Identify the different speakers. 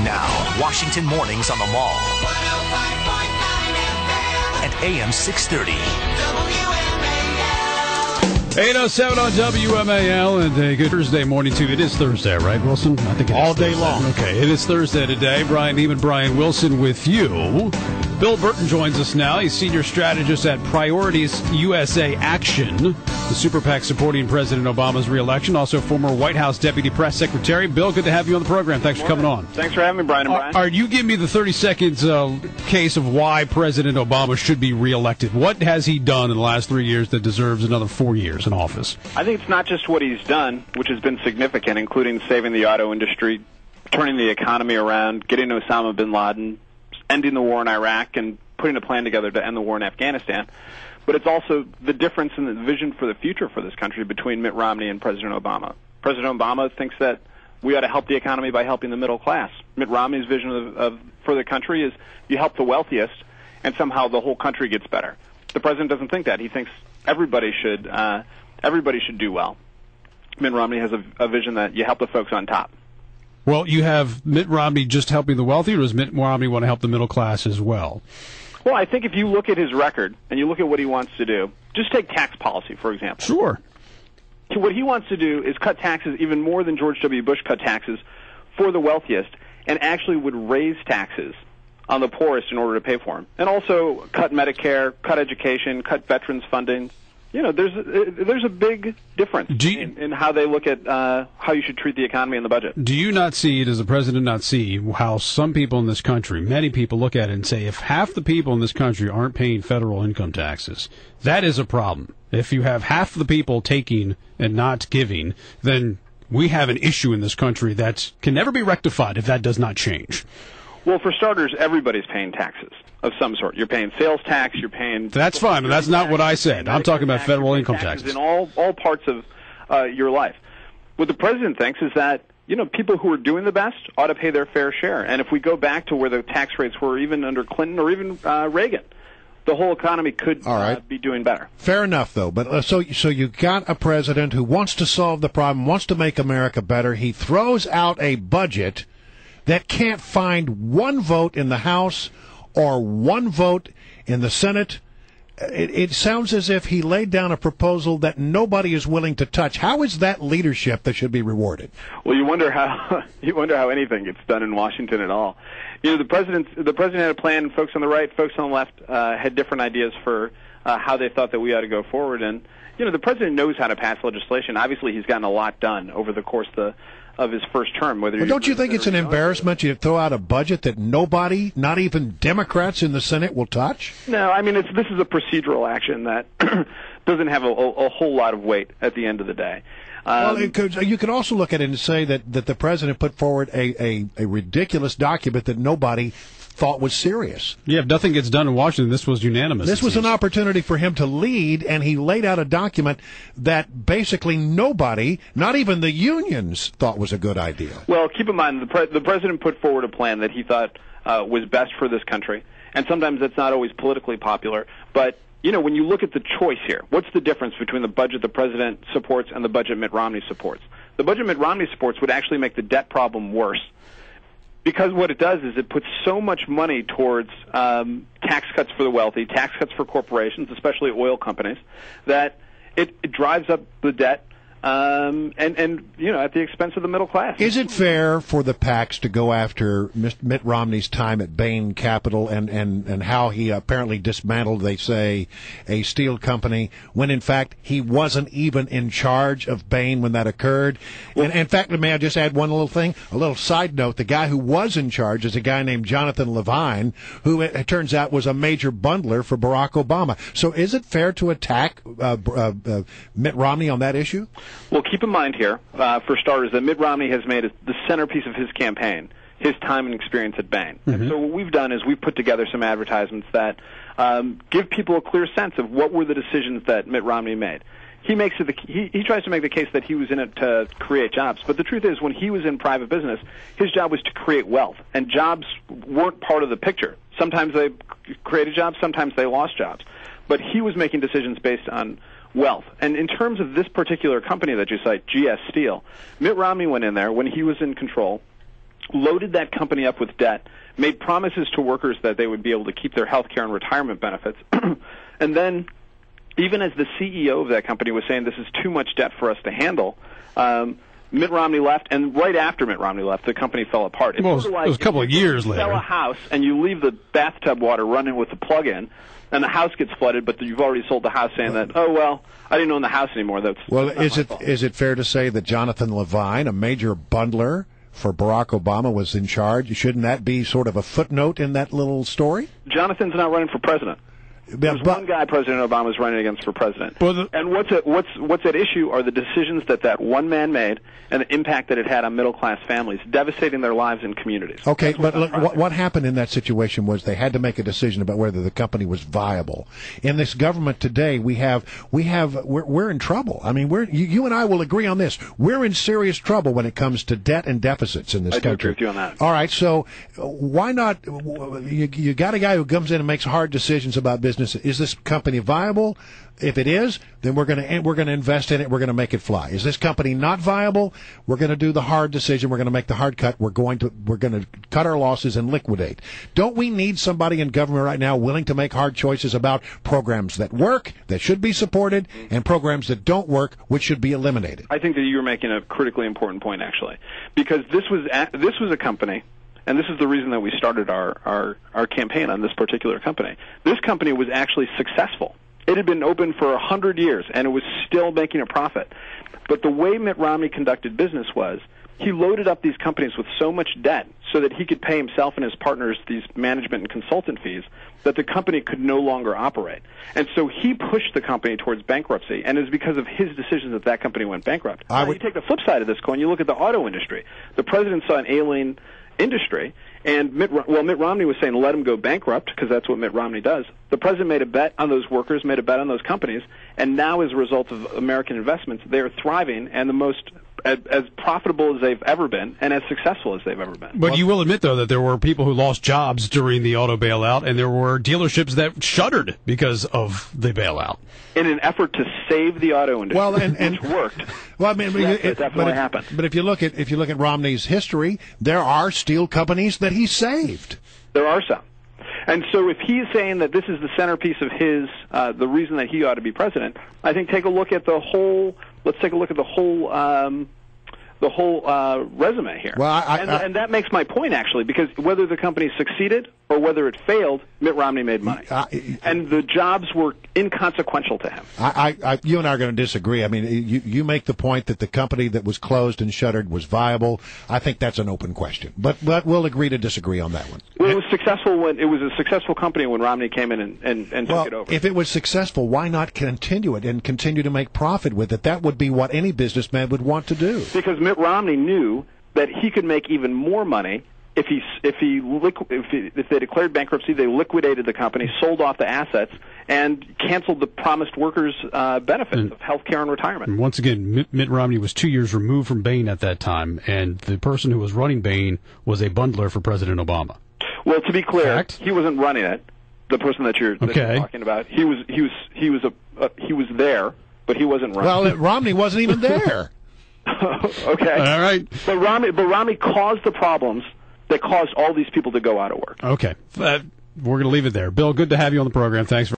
Speaker 1: Now, Washington Mornings on the Mall. At AM 630.
Speaker 2: 8:07 on WMAL, and a good Thursday morning to you. It is Thursday, right, Wilson? I think it is
Speaker 3: all day
Speaker 2: Thursday.
Speaker 3: long.
Speaker 2: Okay, it is Thursday today. Brian Neiman, Brian Wilson with you. Bill Burton joins us now. He's senior strategist at Priorities USA Action, the super PAC supporting President Obama's reelection. Also, former White House deputy press secretary. Bill, good to have you on the program. Thanks for coming on.
Speaker 4: Thanks for having me, Brian.
Speaker 2: Are you giving me the 30-second case of why President Obama should be reelected? What has he done in the last 3 years that deserves another 4 years in office?
Speaker 4: I think it's not just what he's done, which has been significant, including saving the auto industry, turning the economy around, getting Osama bin Laden, ending the war in Iraq, and putting a plan together to end the war in Afghanistan. But it's also the difference in the vision for the future for this country between Mitt Romney and President Obama. President Obama thinks that we ought to help the economy by helping the middle class. Mitt Romney's vision for the country is you help the wealthiest, and somehow the whole country gets better. The president doesn't think that. He thinks everybody should do well. Mitt Romney has a vision that you help the folks on top.
Speaker 2: Well, you have Mitt Romney just helping the wealthy, or does Mitt Romney want to help the middle class as well?
Speaker 4: Well, I think if you look at his record and you look at what he wants to do, just take tax policy, for example.
Speaker 2: Sure.
Speaker 4: What he wants to do is cut taxes even more than George W. Bush cut taxes for the wealthiest, and actually would raise taxes on the poorest in order to pay for them. And also cut Medicare, cut education, cut veterans funding. You know, there's a big difference in how they look at how you should treat the economy and the budget.
Speaker 2: Do you not see, does the president not see how some people in this country, many people look at it and say, if half the people in this country aren't paying federal income taxes, that is a problem. If you have half the people taking and not giving, then we have an issue in this country that can never be rectified if that does not change.
Speaker 4: Well, for starters, everybody's paying taxes of some sort. You're paying sales tax, you're paying...
Speaker 2: That's fine, but that's not what I said. I'm talking about federal income taxes.
Speaker 4: In all parts of your life. What the president thinks is that, you know, people who are doing the best ought to pay their fair share. And if we go back to where the tax rates were even under Clinton or even Reagan, the whole economy could be doing better.
Speaker 3: Fair enough, though. But so you got a president who wants to solve the problem, wants to make America better. He throws out a budget that can't find one vote in the House or one vote in the Senate. It sounds as if he laid down a proposal that nobody is willing to touch. How is that leadership that should be rewarded?
Speaker 4: Well, you wonder how anything gets done in Washington at all. You know, the president had a plan. Folks on the right, folks on the left had different ideas for how they thought that we ought to go forward. And you know, the president knows how to pass legislation. Obviously, he's gotten a lot done over the course of his first term.
Speaker 3: Don't you think it's an embarrassment you throw out a budget that nobody, not even Democrats in the Senate, will touch?
Speaker 4: No, I mean, this is a procedural action that doesn't have a whole lot of weight at the end of the day.
Speaker 3: Well, you could also look at it and say that the president put forward a ridiculous document that nobody thought was serious.
Speaker 2: Yeah, if nothing gets done in Washington, this was unanimous.
Speaker 3: This was an opportunity for him to lead, and he laid out a document that basically nobody, not even the unions, thought was a good idea.
Speaker 4: Well, keep in mind, the president put forward a plan that he thought was best for this country, and sometimes that's not always politically popular, but you know, when you look at the choice here, what's the difference between the budget the president supports and the budget Mitt Romney supports? The budget Mitt Romney supports would actually make the debt problem worse, because what it does is it puts so much money towards tax cuts for the wealthy, tax cuts for corporations, especially oil companies, that it drives up the debt, and you know, at the expense of the middle class.
Speaker 3: Is it fair for the PACs to go after Mitt Romney's time at Bain Capital and how he apparently dismantled, they say, a steel company, when in fact he wasn't even in charge of Bain when that occurred? Well, and in fact, may I just add one little thing? A little side note, the guy who was in charge is a guy named Jonathan Levine, who it turns out was a major bundler for Barack Obama. So is it fair to attack Mitt Romney on that issue?
Speaker 4: Well, keep in mind here, for starters, that Mitt Romney has made the centerpiece of his campaign his time and experience at Bain. Mm-hmm. And so what we've done is we've put together some advertisements that give people a clear sense of what were the decisions that Mitt Romney made. He makes it he tries to make the case that he was in it to create jobs, but the truth is, when he was in private business, his job was to create wealth, and jobs weren't part of the picture. Sometimes they created jobs, sometimes they lost jobs, but he was making decisions based on wealth. And in terms of this particular company that you cite, GS Steel, Mitt Romney went in there when he was in control, loaded that company up with debt, made promises to workers that they would be able to keep their health care and retirement benefits, and then even as the CEO of that company was saying this is too much debt for us to handle, Mitt Romney left, and right after Mitt Romney left, the company fell apart.
Speaker 2: Well, it was a couple of years later.
Speaker 4: You sell a house, and you leave the bathtub water running with the plug in, and the house gets flooded, but you've already sold the house saying that, oh, well, I didn't own the house anymore.
Speaker 3: Is it fair to say that Jonathan Levine, a major bundler for Barack Obama, was in charge? Shouldn't that be sort of a footnote in that little story?
Speaker 4: Jonathan's not running for president. There's one guy President Obama is running against for president. And what's at issue are the decisions that one man made and the impact that it had on middle-class families, devastating their lives and communities.
Speaker 3: Okay, but look, what happened in that situation was they had to make a decision about whether the company was viable. In this government today, we're in trouble. I mean, you and I will agree on this. We're in serious trouble when it comes to debt and deficits in this country.
Speaker 4: I agree with you on that.
Speaker 3: All right, so why not? You got a guy who comes in and makes hard decisions about business. Is this company viable? If it is, then we're going to invest in it. We're going to make it fly. Is this company not viable? We're going to do the hard decision. We're going to make the hard cut. We're going to cut our losses and liquidate. Don't we need somebody in government right now willing to make hard choices about programs that work, that should be supported, and programs that don't work, which should be eliminated?
Speaker 4: I think that you're making a critically important point, actually, because this was a company. And this is the reason that we started our campaign on this particular company. This company was actually successful. It had been open for 100 years, and it was still making a profit. But the way Mitt Romney conducted business was he loaded up these companies with so much debt so that he could pay himself and his partners these management and consultant fees that the company could no longer operate. And so he pushed the company towards bankruptcy, and it was because of his decisions that company went bankrupt. You take the flip side of this coin, you look at the auto industry. The president saw an alien industry, and Mitt Romney was saying let him go bankrupt because that's what Mitt Romney does. The president made a bet on those workers, made a bet on those companies, and now as a result of American investments, they are thriving and the most as profitable as they've ever been and as successful as they've ever been.
Speaker 2: But you will admit, though, that there were people who lost jobs during the auto bailout, and there were dealerships that shuttered because of the bailout.
Speaker 4: In an effort to save the auto industry, which worked.
Speaker 3: Well, I mean,
Speaker 4: that's what happened.
Speaker 3: But if you look at Romney's history, there are steel companies that he saved.
Speaker 4: There are some. And so if he's saying that this is the centerpiece of his, the reason that he ought to be president, I think let's take a look at the whole resume here.
Speaker 3: Well,
Speaker 4: and that makes my point, actually, because whether the company succeeded or whether it failed, Mitt Romney made money. And the jobs were inconsequential to him.
Speaker 3: You and I are going to disagree. I mean, you make the point that the company that was closed and shuttered was viable. I think that's an open question. But we'll agree to disagree on that one.
Speaker 4: Well, it was a successful company when Romney came in and took it over.
Speaker 3: If it was successful, why not continue it and continue to make profit with it? That would be what any businessman would want to do.
Speaker 4: Because Mitt Romney knew that he could make even more money if they declared bankruptcy, they liquidated the company, sold off the assets, and canceled the promised workers' benefits of health care and retirement.
Speaker 2: And once again, Mitt Romney was 2 years removed from Bain at that time, and the person who was running Bain was a bundler for President Obama.
Speaker 4: Well, to be clear,
Speaker 2: Correct?
Speaker 4: He wasn't running it. The person that you're talking about, he was there, but he wasn't running.
Speaker 3: Well, Romney wasn't even there.
Speaker 4: Okay.
Speaker 2: All right.
Speaker 4: But Romney caused the problems that caused all these people to go out of work.
Speaker 2: Okay. We're going to leave it there. Bill, good to have you on the program. Thanks for